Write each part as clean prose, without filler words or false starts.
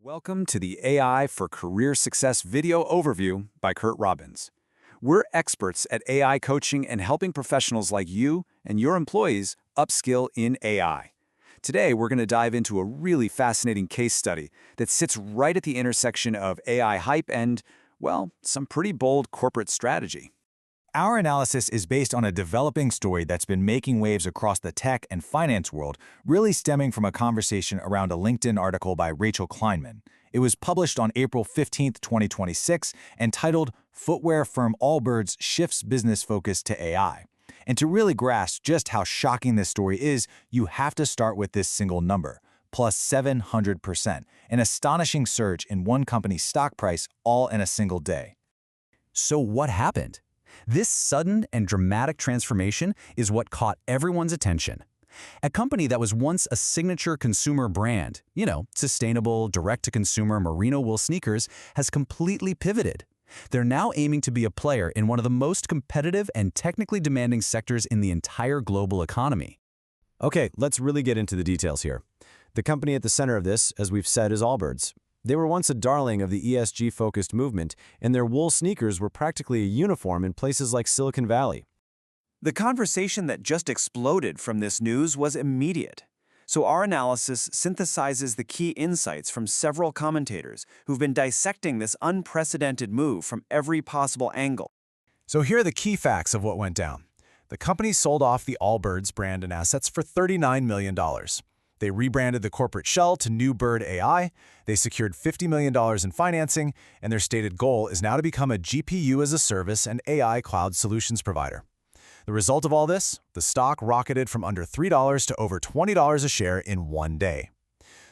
Welcome to the AI for Career Success video overview by Curt Robbins. We're experts at AI coaching and helping professionals like you and your employees upskill in AI. Today, we're going to dive into a really fascinating case study that sits right at the intersection of AI hype and, well, some pretty bold corporate strategy. Our analysis is based on a developing story that's been making waves across the tech and finance world, really stemming from a conversation around a LinkedIn article by Rachel Kleinman. It was published on April 15, 2026, and titled "Footwear Firm Allbirds Shifts Business Focus to AI." And to really grasp just how shocking this story is, you have to start with this single number, plus 700%, an astonishing surge in one company's stock price all in a single day. So what happened? This sudden and dramatic transformation is what caught everyone's attention. A company that was once a signature consumer brand, sustainable, direct-to-consumer merino wool sneakers, has completely pivoted. They're now aiming to be a player in one of the most competitive and technically demanding sectors in the entire global economy. Okay, let's really get into the details here. The company at the center of this, as we've said, is Allbirds. They were once a darling of the ESG-focused movement, and their wool sneakers were practically a uniform in places like Silicon Valley. The conversation that just exploded from this news was immediate. So our analysis synthesizes the key insights from several commentators who've been dissecting this unprecedented move from every possible angle. So here are the key facts of what went down. The company sold off the Allbirds brand and assets for $39 million. They rebranded the corporate shell to NewBird AI, they secured $50 million in financing, and their stated goal is now to become a GPU as a service and AI cloud solutions provider. The result of all this? The stock rocketed from under $3 to over $20 a share in one day.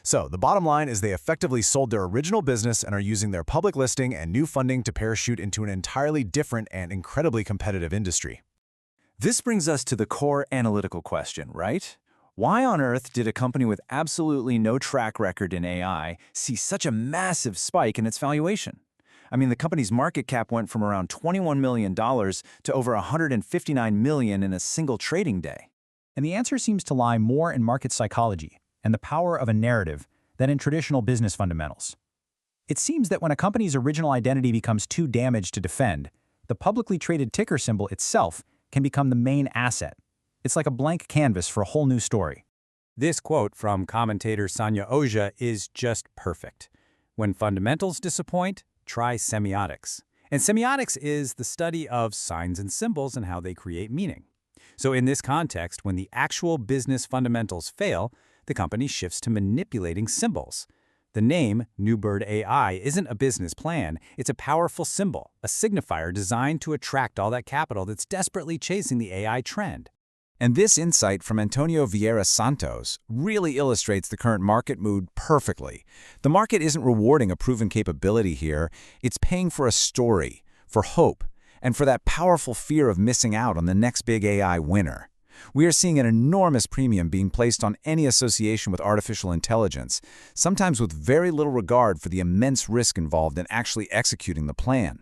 So the bottom line is they effectively sold their original business and are using their public listing and new funding to parachute into an entirely different and incredibly competitive industry. This brings us to the core analytical question, right? Why on earth did a company with absolutely no track record in AI see such a massive spike in its valuation? I mean, the company's market cap went from around $21 million to over $159 million in a single trading day. And the answer seems to lie more in market psychology and the power of a narrative than in traditional business fundamentals. It seems that when a company's original identity becomes too damaged to defend, the publicly traded ticker symbol itself can become the main asset. It's like a blank canvas for a whole new story. This quote from commentator Sanya Ojha is just perfect. When fundamentals disappoint, try semiotics. And semiotics is the study of signs and symbols and how they create meaning. So in this context, when the actual business fundamentals fail, the company shifts to manipulating symbols. The name, NewBird AI, isn't a business plan, it's a powerful symbol, a signifier designed to attract all that capital that's desperately chasing the AI trend. And this insight from Antonio Vieira Santos really illustrates the current market mood perfectly. The market isn't rewarding a proven capability here, it's paying for a story, for hope, and for that powerful fear of missing out on the next big AI winner. We are seeing an enormous premium being placed on any association with artificial intelligence, sometimes with very little regard for the immense risk involved in actually executing the plan.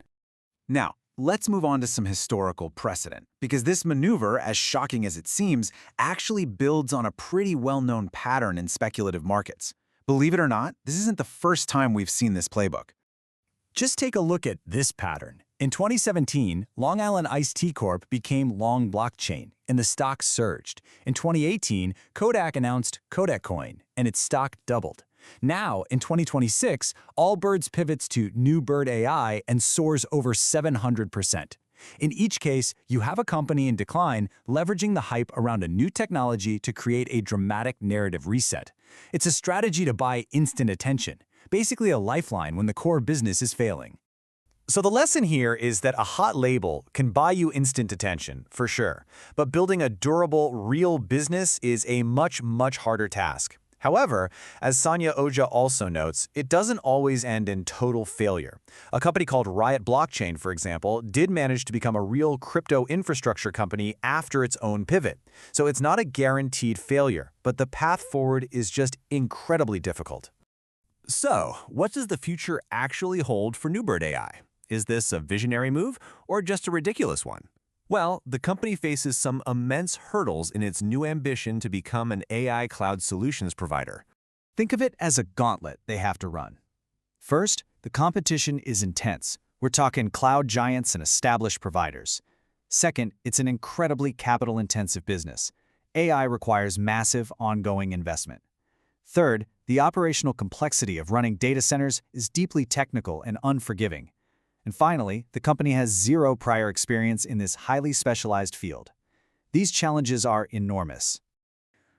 Now, let's move on to some historical precedent, because this maneuver, as shocking as it seems, actually builds on a pretty well-known pattern in speculative markets. Believe it or not, this isn't the first time we've seen this playbook. Just take a look at this pattern. In 2017, Long Island Iced Tea Corp became Long Blockchain, and the stock surged. In 2018, Kodak announced Kodak Coin, and its stock doubled. Now, in 2026, Allbirds pivots to NewBird AI and soars over 700%. In each case, you have a company in decline leveraging the hype around a new technology to create a dramatic narrative reset. It's a strategy to buy instant attention, basically a lifeline when the core business is failing. So the lesson here is that a hot label can buy you instant attention, for sure, but building a durable, real business is a much harder task. However, as Sanya Ojha also notes, it doesn't always end in total failure. A company called Riot Blockchain, for example, did manage to become a real crypto infrastructure company after its own pivot. So it's not a guaranteed failure, but the path forward is just incredibly difficult. So, what does the future actually hold for NewBird AI? Is this a visionary move or just a ridiculous one? Well, the company faces some immense hurdles in its new ambition to become an AI cloud solutions provider. Think of it as a gauntlet they have to run. First, the competition is intense. We're talking cloud giants and established providers. Second, it's an incredibly capital-intensive business. AI requires massive, ongoing investment. Third, the operational complexity of running data centers is deeply technical and unforgiving. And finally, the company has zero prior experience in this highly specialized field. These challenges are enormous.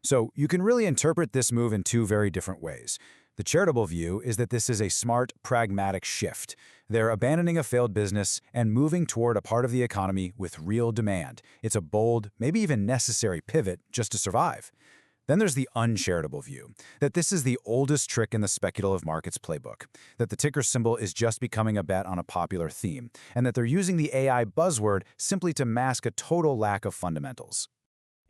So you can really interpret this move in two very different ways. The charitable view is that this is a smart, pragmatic shift. They're abandoning a failed business and moving toward a part of the economy with real demand. It's a bold, maybe even necessary pivot just to survive. Then there's the uncharitable view, that this is the oldest trick in the speculative markets playbook, that the ticker symbol is just becoming a bet on a popular theme, and that they're using the AI buzzword simply to mask a total lack of fundamentals.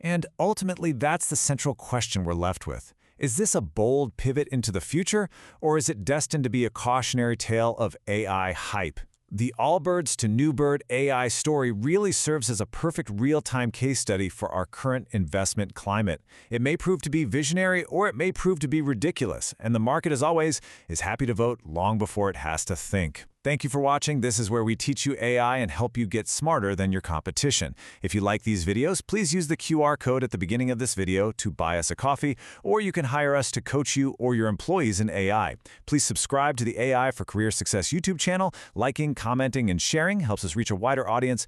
And ultimately, that's the central question we're left with. Is this a bold pivot into the future, or is it destined to be a cautionary tale of AI hype? The Allbirds to NewBird AI story really serves as a perfect real-time case study for our current investment climate. It may prove to be visionary, or it may prove to be ridiculous, and the market, as always, is happy to vote long before it has to think. Thank you for watching. This is where we teach you AI and help you get smarter than your competition. If you like these videos, please use the QR code at the beginning of this video to buy us a coffee, or you can hire us to coach you or your employees in AI. Please subscribe to the AI for Career Success YouTube channel. Liking, commenting, and sharing helps us reach a wider audience.